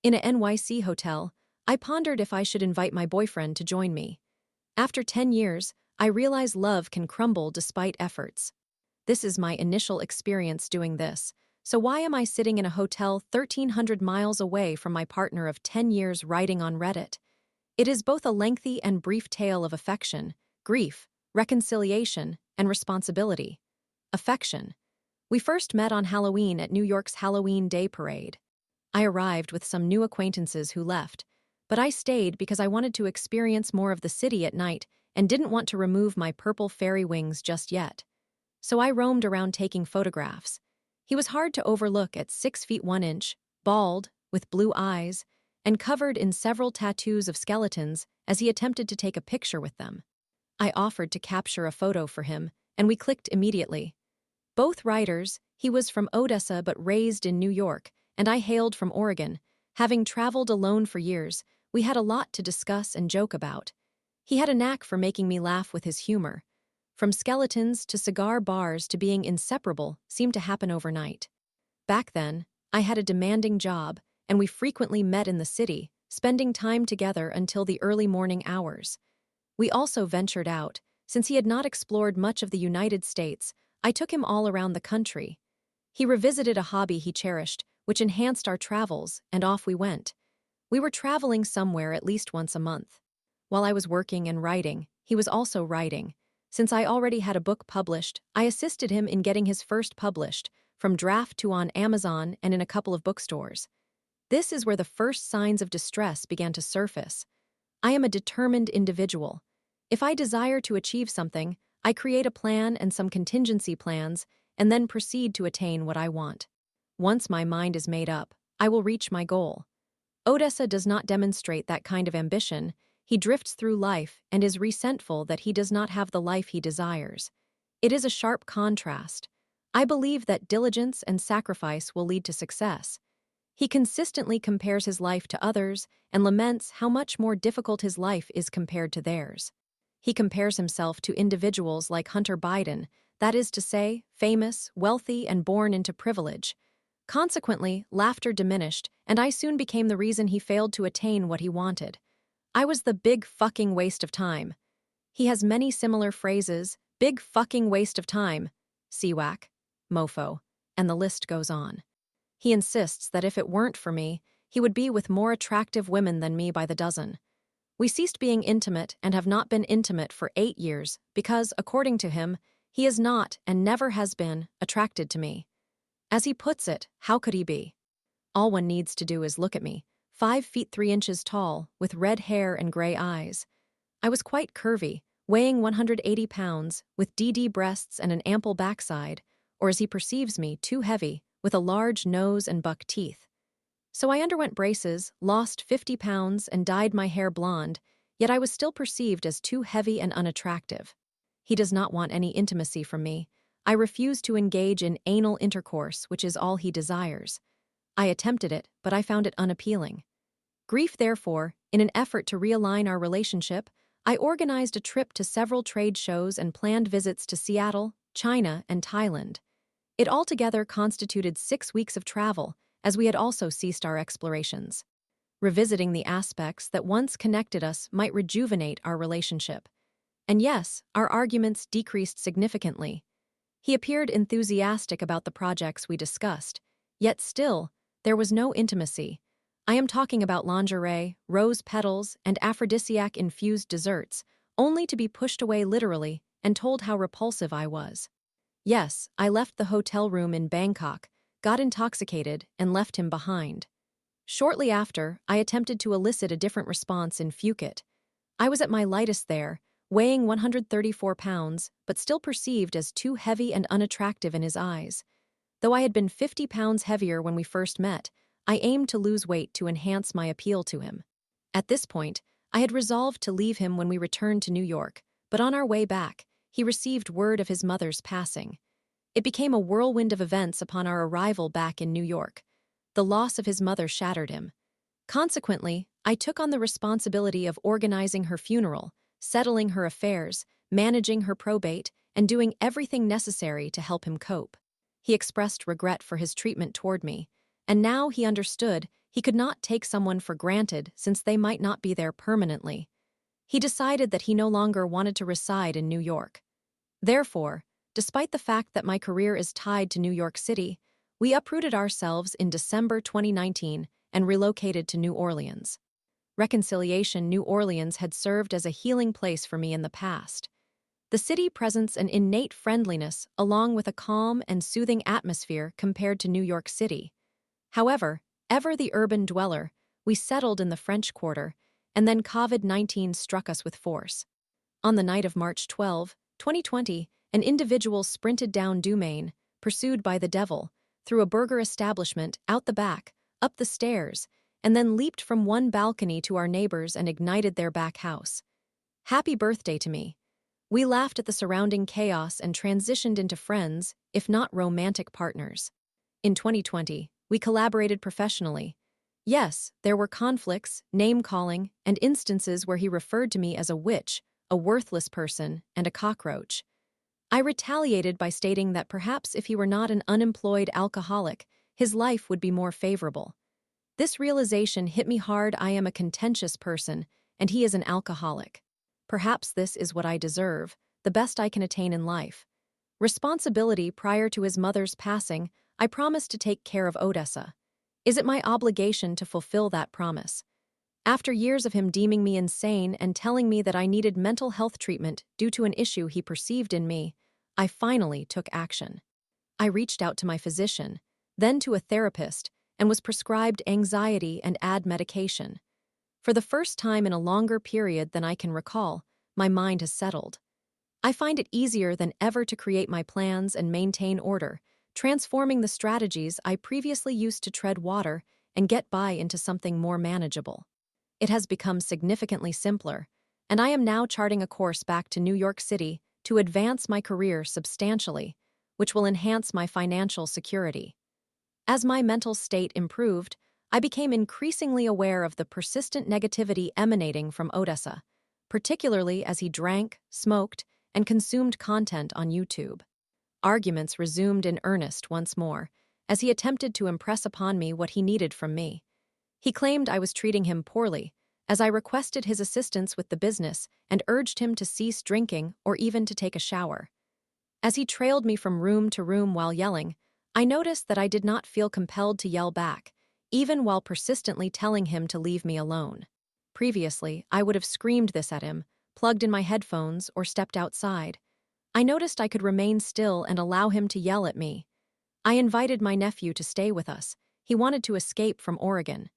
In a NYC hotel, I pondered if I should invite my boyfriend to join me. After 10 years, I realize love can crumble despite efforts. This is my initial experience doing this, so why am I sitting in a hotel 1,300 miles away from my partner of 10 years writing on Reddit? It is both a lengthy and brief tale of affection, grief, reconciliation, and responsibility. Affection. We first met on Halloween at New York's Halloween Day Parade. I arrived with some new acquaintances who left, but I stayed because I wanted to experience more of the city at night and didn't want to remove my purple fairy wings just yet. So I roamed around taking photographs. He was hard to overlook at 6 feet 1 inch, bald, with blue eyes, and covered in several tattoos of skeletons as he attempted to take a picture with them. I offered to capture a photo for him, and we clicked immediately. Both writers, he was from Odessa but raised in New York, and I hailed from Oregon. Having traveled alone for years, we had a lot to discuss and joke about. He had a knack for making me laugh with his humor. From skeletons to cigar bars to being inseparable seemed to happen overnight. Back then, I had a demanding job, and we frequently met in the city, spending time together until the early morning hours. We also ventured out. Since he had not explored much of the United States, I took him all around the country. He revisited a hobby he cherished, which enhanced our travels, and off we went. We were traveling somewhere at least once a month. While I was working and writing, he was also writing. Since I already had a book published, I assisted him in getting his first published, from draft to on Amazon and in a couple of bookstores. This is where the first signs of distress began to surface. I am a determined individual. If I desire to achieve something, I create a plan and some contingency plans, and then proceed to attain what I want. Once my mind is made up, I will reach my goal. Odessa does not demonstrate that kind of ambition. He drifts through life and is resentful that he does not have the life he desires. It is a sharp contrast. I believe that diligence and sacrifice will lead to success. He consistently compares his life to others and laments how much more difficult his life is compared to theirs. He compares himself to individuals like Hunter Biden, that is to say, famous, wealthy, and born into privilege. Consequently, laughter diminished, and I soon became the reason he failed to attain what he wanted. I was the big fucking waste of time. He has many similar phrases: big fucking waste of time, CWAC, mofo, and the list goes on. He insists that if it weren't for me, he would be with more attractive women than me by the dozen. We ceased being intimate and have not been intimate for 8 years because, according to him, he is not, and never has been, attracted to me. As he puts it, how could he be? All one needs to do is look at me, 5 feet 3 inches tall, with red hair and gray eyes. I was quite curvy, weighing 180 pounds, with DD breasts and an ample backside, or as he perceives me, too heavy, with a large nose and buck teeth. So I underwent braces, lost 50 pounds, and dyed my hair blonde, yet I was still perceived as too heavy and unattractive. He does not want any intimacy from me. I refuse to engage in anal intercourse, which is all he desires. I attempted it, but I found it unappealing. Grief, therefore, in an effort to realign our relationship, I organized a trip to several trade shows and planned visits to Seattle, China, and Thailand. It altogether constituted 6 weeks of travel, as we had also ceased our explorations. Revisiting the aspects that once connected us might rejuvenate our relationship. And yes, our arguments decreased significantly. He appeared enthusiastic about the projects we discussed, yet still, there was no intimacy. I am talking about lingerie, rose petals, and aphrodisiac-infused desserts, only to be pushed away literally and told how repulsive I was. Yes, I left the hotel room in Bangkok, got intoxicated, and left him behind. Shortly after, I attempted to elicit a different response in Phuket. I was at my lightest there, weighing 134 pounds, but still perceived as too heavy and unattractive in his eyes. Though I had been 50 pounds heavier when we first met, I aimed to lose weight to enhance my appeal to him. At this point, I had resolved to leave him when we returned to New York, but on our way back, he received word of his mother's passing. It became a whirlwind of events upon our arrival back in New York. The loss of his mother shattered him. Consequently, I took on the responsibility of organizing her funeral, settling her affairs, managing her probate, and doing everything necessary to help him cope. He expressed regret for his treatment toward me, and now he understood He could not take someone for granted since they might not be there permanently. He decided that he no longer wanted to reside in New York. Therefore, despite the fact that my career is tied to New York City, we uprooted ourselves in December 2019 and relocated to New Orleans. Reconciliation, New Orleans had served as a healing place for me in the past. The city presents an innate friendliness along with a calm and soothing atmosphere compared to New York City. However, ever the urban dweller, we settled in the French Quarter, and then COVID-19 struck us with force. On the night of March 12, 2020, an individual sprinted down Dumaine, pursued by the devil, through a burger establishment, out the back, up the stairs, and then leaped from one balcony to our neighbors and ignited their back house. Happy birthday to me. We laughed at the surrounding chaos and transitioned into friends, if not romantic partners. In 2020, we collaborated professionally. Yes, there were conflicts, name-calling, and instances where he referred to me as a witch, a worthless person, and a cockroach. I retaliated by stating that perhaps if he were not an unemployed alcoholic, his life would be more favorable. This realization hit me hard. I am a contentious person, and he is an alcoholic. Perhaps this is what I deserve, the best I can attain in life. Responsibility. Prior to his mother's passing, I promised to take care of Odessa. Is it my obligation to fulfill that promise? After years of him deeming me insane and telling me that I needed mental health treatment due to an issue he perceived in me, I finally took action. I reached out to my physician, then to a therapist, and was prescribed anxiety and medication. For the first time in a longer period than I can recall, my mind has settled. I find it easier than ever to create my plans and maintain order, transforming the strategies I previously used to tread water and get by into something more manageable. It has become significantly simpler, and I am now charting a course back to New York City to advance my career substantially, which will enhance my financial security. As my mental state improved, I became increasingly aware of the persistent negativity emanating from Odessa, particularly as he drank, smoked, and consumed content on YouTube. Arguments resumed in earnest once more, as he attempted to impress upon me what he needed from me. He claimed I was treating him poorly, as I requested his assistance with the business and urged him to cease drinking or even to take a shower. As he trailed me from room to room while yelling, I noticed that I did not feel compelled to yell back, even while persistently telling him to leave me alone. Previously, I would have screamed this at him, plugged in my headphones, or stepped outside. I noticed I could remain still and allow him to yell at me. I invited my nephew to stay with us. He wanted to escape from Oregon.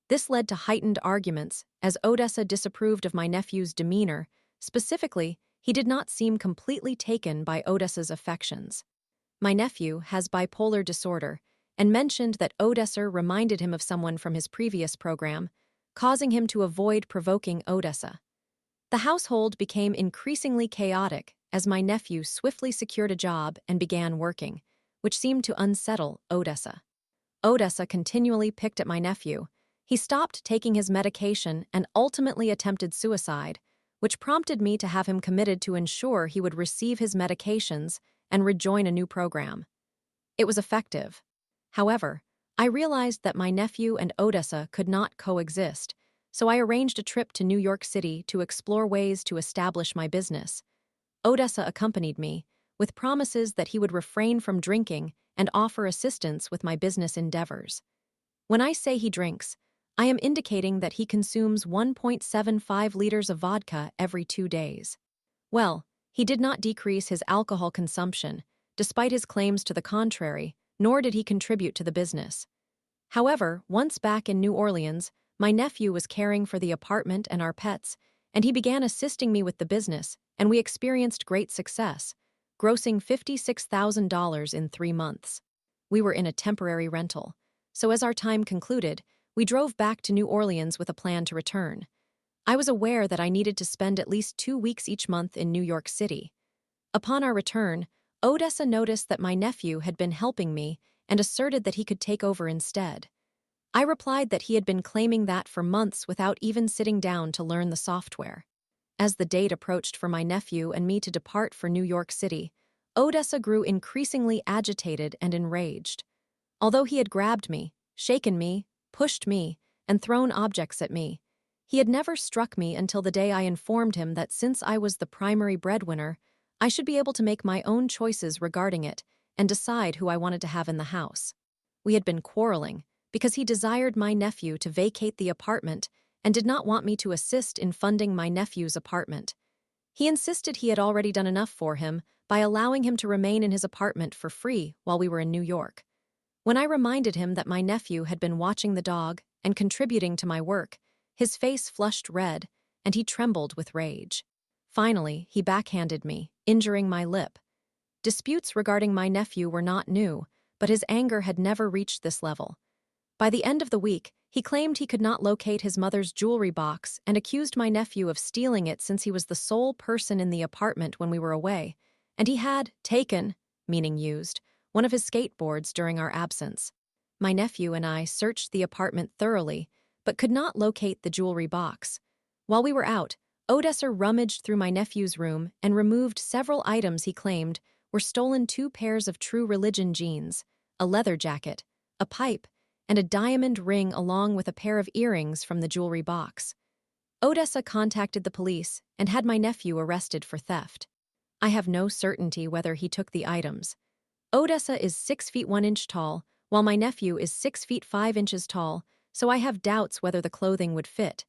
This led to heightened arguments, as Odessa disapproved of my nephew's demeanor. Specifically, he did not seem completely taken by Odessa's affections. My nephew has bipolar disorder, and mentioned that Odessa reminded him of someone from his previous program, causing him to avoid provoking Odessa. The household became increasingly chaotic as my nephew swiftly secured a job and began working, which seemed to unsettle Odessa. Odessa continually picked at my nephew. He stopped taking his medication and ultimately attempted suicide, which prompted me to have him committed to ensure he would receive his medications and rejoin a new program. It was effective. However, I realized that my nephew and Odessa could not coexist, so I arranged a trip to New York City to explore ways to establish my business. Odessa accompanied me, with promises that he would refrain from drinking and offer assistance with my business endeavors. When I say he drinks, I am indicating that he consumes 1.75 liters of vodka every 2 days. Well, he did not decrease his alcohol consumption, despite his claims to the contrary, nor did he contribute to the business. However, once back in New Orleans, my nephew was caring for the apartment and our pets, and he began assisting me with the business, and we experienced great success, grossing $56,000 in 3 months. We were in a temporary rental, so as our time concluded, we drove back to New Orleans with a plan to return. I was aware that I needed to spend at least 2 weeks each month in New York City. Upon our return, Odessa noticed that my nephew had been helping me and asserted that he could take over instead. I replied that he had been claiming that for months without even sitting down to learn the software. As the date approached for my nephew and me to depart for New York City, Odessa grew increasingly agitated and enraged. Although he had grabbed me, shaken me, pushed me, and thrown objects at me. He had never struck me until the day I informed him that since I was the primary breadwinner, I should be able to make my own choices regarding it and decide who I wanted to have in the house. We had been quarreling because he desired my nephew to vacate the apartment and did not want me to assist in funding my nephew's apartment. He insisted he had already done enough for him by allowing him to remain in his apartment for free while we were in New York. When I reminded him that my nephew had been watching the dog and contributing to my work, his face flushed red, and he trembled with rage. Finally, he backhanded me, injuring my lip. Disputes regarding my nephew were not new, but his anger had never reached this level. By the end of the week, he claimed he could not locate his mother's jewelry box and accused my nephew of stealing it since he was the sole person in the apartment when we were away, and he had taken, meaning used, one of his skateboards during our absence. My nephew and I searched the apartment thoroughly, but could not locate the jewelry box. While we were out, Odessa rummaged through my nephew's room and removed several items he claimed were stolen: 2 pairs of True Religion jeans, a leather jacket, a pipe, and a diamond ring along with a pair of earrings from the jewelry box. Odessa contacted the police and had my nephew arrested for theft. I have no certainty whether he took the items. Odessa is 6 feet 1 inch tall, while my nephew is 6 feet 5 inches tall, so I have doubts whether the clothing would fit.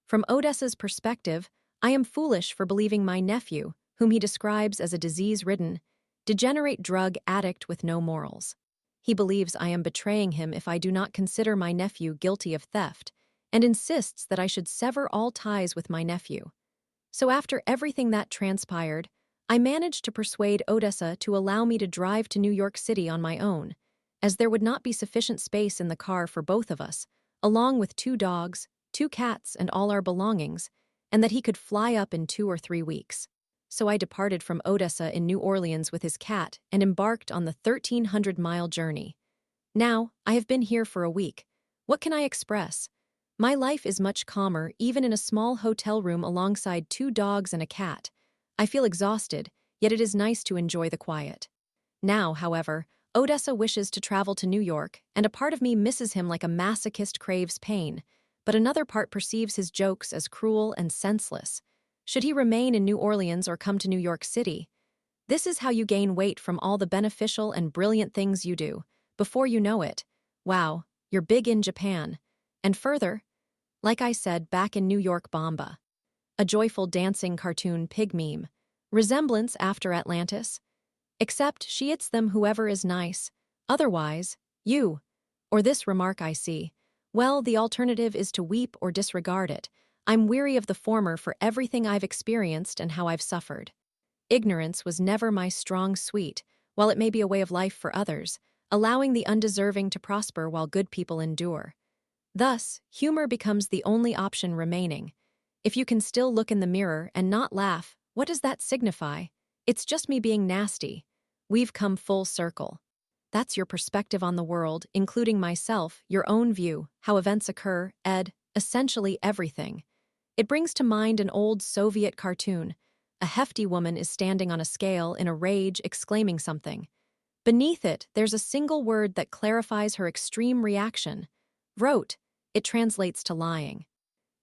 From Odessa's perspective, I am foolish for believing my nephew, whom he describes as a disease-ridden, degenerate drug addict with no morals. He believes I am betraying him if I do not consider my nephew guilty of theft, and insists that I should sever all ties with my nephew. So after everything that transpired, I managed to persuade Odessa to allow me to drive to New York City on my own, as there would not be sufficient space in the car for both of us, along with 2 dogs, 2 cats, and all our belongings, and that he could fly up in 2 or 3 weeks. So I departed from Odessa in New Orleans with his cat and embarked on the 1,300-mile journey. Now, I have been here for a week. What can I express? My life is much calmer, even in a small hotel room alongside 2 dogs and a cat. I feel exhausted, yet it is nice to enjoy the quiet. Now, however, Odessa wishes to travel to New York, and a part of me misses him like a masochist craves pain, but another part perceives his jokes as cruel and senseless. Should he remain in New Orleans or come to New York City? This is how you gain weight from all the beneficial and brilliant things you do. Before you know it, wow, you're big in Japan. And further, like I said back in New York, Bomba. A joyful dancing cartoon pig meme. Resemblance after Atlantis? Except she eats them whoever is nice. Otherwise, you. Or this remark I see. Well, the alternative is to weep or disregard it. I'm weary of the former for everything I've experienced and how I've suffered. Ignorance was never my strong suit, while it may be a way of life for others, allowing the undeserving to prosper while good people endure. Thus, humor becomes the only option remaining. If you can still look in the mirror and not laugh, what does that signify? It's just me being nasty. We've come full circle. That's your perspective on the world, including myself, your own view, how events occur, essentially everything. It brings to mind an old Soviet cartoon. A hefty woman is standing on a scale in a rage, exclaiming something. Beneath it, there's a single word that clarifies her extreme reaction. Wrote. It translates to lying.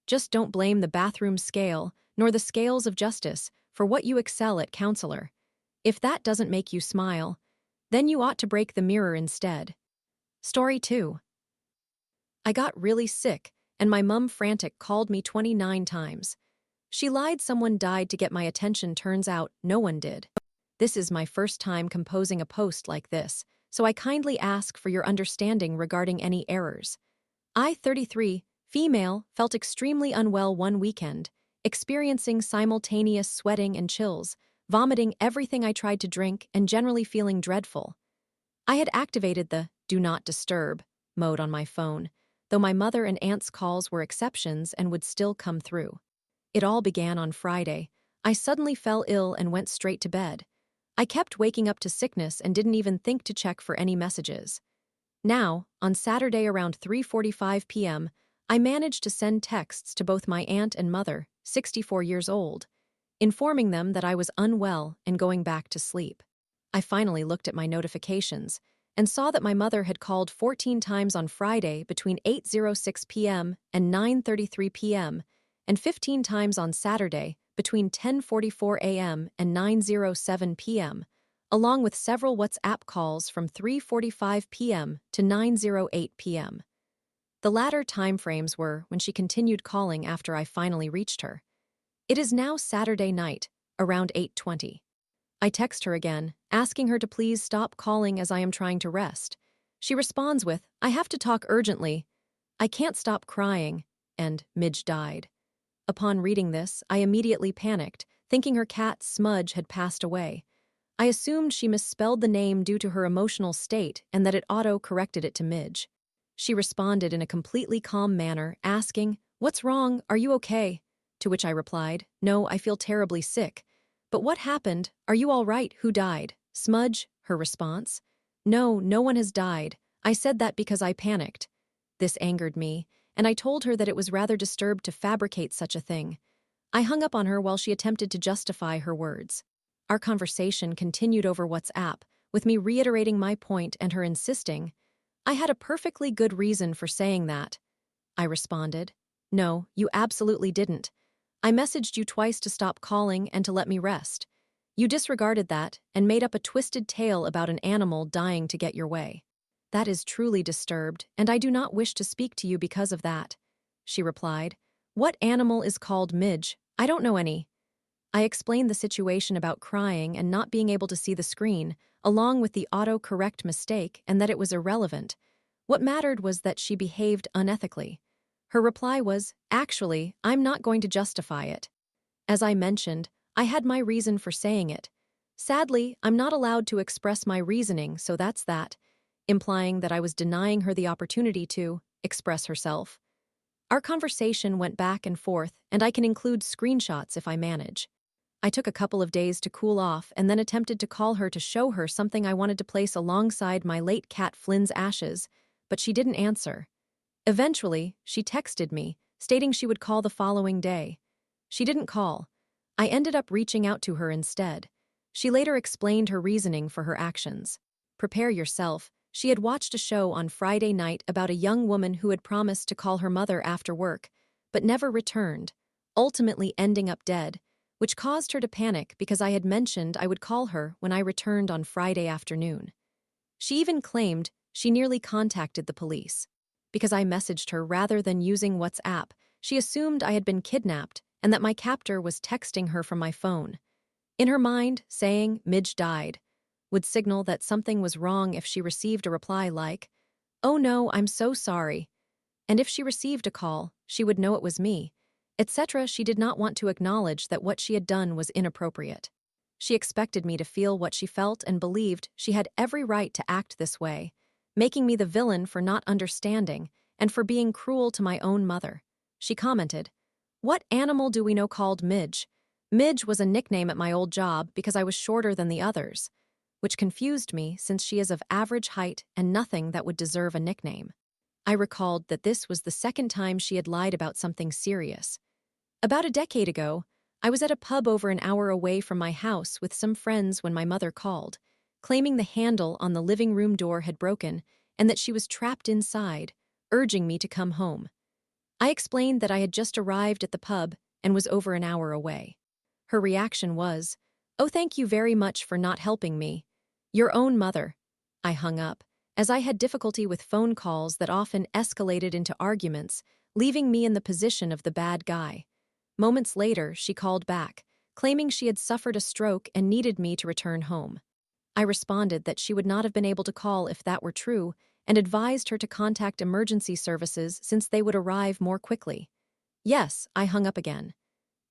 Just don't blame the bathroom scale, nor the scales of justice, for what you excel at, counselor. If that doesn't make you smile, then you ought to break the mirror instead. Story 2. I got really sick, and my mum frantic called me 29 times. She lied someone died to get my attention. Turns out no one did. This is my first time composing a post like this, so I kindly ask for your understanding regarding any errors. I, 33, female, felt extremely unwell one weekend, experiencing simultaneous sweating and chills, vomiting everything I tried to drink, and generally feeling dreadful. I had activated the "Do Not Disturb" mode on my phone, though my mother and aunt's calls were exceptions and would still come through. It all began on Friday. I suddenly fell ill and went straight to bed. I kept waking up to sickness and didn't even think to check for any messages. Now, on Saturday around 3:45 p.m., I managed to send texts to both my aunt and mother, 64 years old, informing them that I was unwell and going back to sleep. I finally looked at my notifications, and saw that my mother had called 14 times on Friday between 8:06 p.m. and 9:33 p.m., and 15 times on Saturday between 10:44 a.m. and 9:07 p.m., along with several WhatsApp calls from 3:45 p.m. to 9:08 p.m. The latter timeframes were when she continued calling after I finally reached her. It is now Saturday night, around 8:20. I text her again, asking her to please stop calling as I am trying to rest. She responds with, "I have to talk urgently. I can't stop crying," and Midge died. Upon reading this, I immediately panicked, thinking her cat Smudge had passed away. I assumed she misspelled the name due to her emotional state and that it auto-corrected it to Midge. She responded in a completely calm manner, asking, "What's wrong? Are you okay?" To which I replied, "No, I feel terribly sick." "But what happened? Are you all right? Who died?" "Smudge," her response. "No, no one has died. I said that because I panicked." This angered me, and I told her that it was rather disturbed to fabricate such a thing. I hung up on her while she attempted to justify her words. Our conversation continued over WhatsApp, with me reiterating my point and her insisting, "I had a perfectly good reason for saying that." I responded, "No, you absolutely didn't. I messaged you twice to stop calling and to let me rest. You disregarded that and made up a twisted tale about an animal dying to get your way. That is truly disturbed, and I do not wish to speak to you because of that." She replied, "What animal is called Midge? I don't know any." I explained the situation about crying and not being able to see the screen, along with the auto-correct mistake, and that it was irrelevant. What mattered was that she behaved unethically. Her reply was, "Actually, I'm not going to justify it. As I mentioned, I had my reason for saying it. Sadly, I'm not allowed to express my reasoning, so that's that," implying that I was denying her the opportunity to express herself. Our conversation went back and forth, and I can include screenshots if I manage. I took a couple of days to cool off and then attempted to call her to show her something I wanted to place alongside my late cat Flynn's ashes, but she didn't answer. Eventually, she texted me, stating she would call the following day. She didn't call. I ended up reaching out to her instead. She later explained her reasoning for her actions. Prepare yourself. She had watched a show on Friday night about a young woman who had promised to call her mother after work, but never returned, ultimately ending up dead, which caused her to panic because I had mentioned I would call her when I returned on Friday afternoon. She even claimed she nearly contacted the police. Because I messaged her rather than using WhatsApp, she assumed I had been kidnapped and that my captor was texting her from my phone. In her mind, saying Midge died would signal that something was wrong if she received a reply like, "Oh no, I'm so sorry." And if she received a call, she would know it was me, etc. She did not want to acknowledge that what she had done was inappropriate. She expected me to feel what she felt and believed she had every right to act this way, making me the villain for not understanding and for being cruel to my own mother. She commented, "What animal do we know called Midge?" Midge was a nickname at my old job because I was shorter than the others, which confused me since she is of average height and nothing that would deserve a nickname. I recalled that this was the second time she had lied about something serious. About a decade ago, I was at a pub over an hour away from my house with some friends when my mother called, claiming the handle on the living room door had broken and that she was trapped inside, urging me to come home. I explained that I had just arrived at the pub and was over an hour away. Her reaction was, "Oh, thank you very much for not helping me. Your own mother." I hung up, as I had difficulty with phone calls that often escalated into arguments, leaving me in the position of the bad guy. Moments later, she called back, claiming she had suffered a stroke and needed me to return home. I responded that she would not have been able to call if that were true and advised her to contact emergency services since they would arrive more quickly. Yes, I hung up again.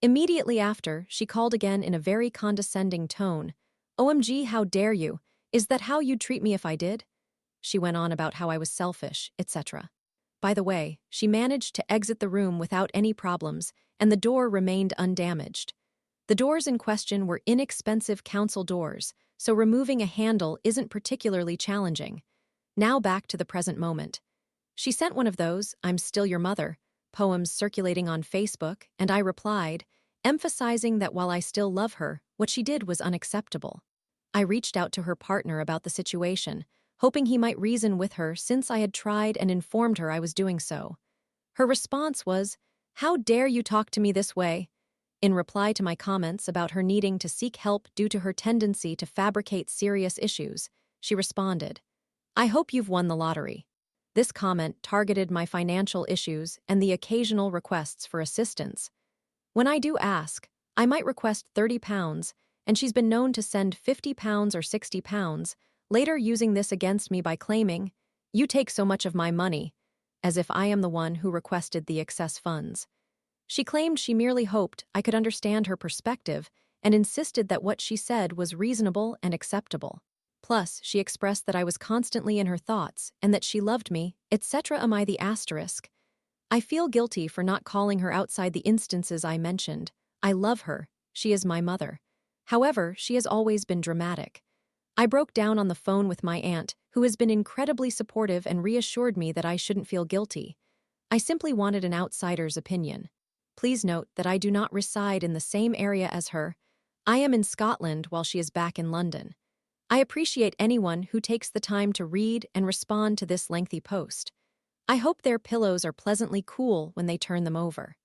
Immediately after, she called again in a very condescending tone. "OMG, how dare you? Is that how you'd treat me if I did?" She went on about how I was selfish, etc. By the way, she managed to exit the room without any problems, and the door remained undamaged. The doors in question were inexpensive council doors, so removing a handle isn't particularly challenging. Now back to the present moment. She sent one of those "I'm still your mother" poems circulating on Facebook, and I replied, emphasizing that while I still love her, what she did was unacceptable. I reached out to her partner about the situation, hoping he might reason with her since I had tried and informed her I was doing so. Her response was, "How dare you talk to me this way?" In reply to my comments about her needing to seek help due to her tendency to fabricate serious issues, she responded, "I hope you've won the lottery." This comment targeted my financial issues and the occasional requests for assistance. When I do ask, I might request £30, and she's been known to send £50 or £60, later using this against me by claiming, "You take so much of my money," as if I am the one who requested the excess funds. She claimed she merely hoped I could understand her perspective and insisted that what she said was reasonable and acceptable. Plus, she expressed that I was constantly in her thoughts and that she loved me, etc. Am I the asterisk? I feel guilty for not calling her outside the instances I mentioned. I love her. She is my mother. However, she has always been dramatic. I broke down on the phone with my aunt, who has been incredibly supportive and reassured me that I shouldn't feel guilty. I simply wanted an outsider's opinion. Please note that I do not reside in the same area as her. I am in Scotland while she is back in London. I appreciate anyone who takes the time to read and respond to this lengthy post. I hope their pillows are pleasantly cool when they turn them over.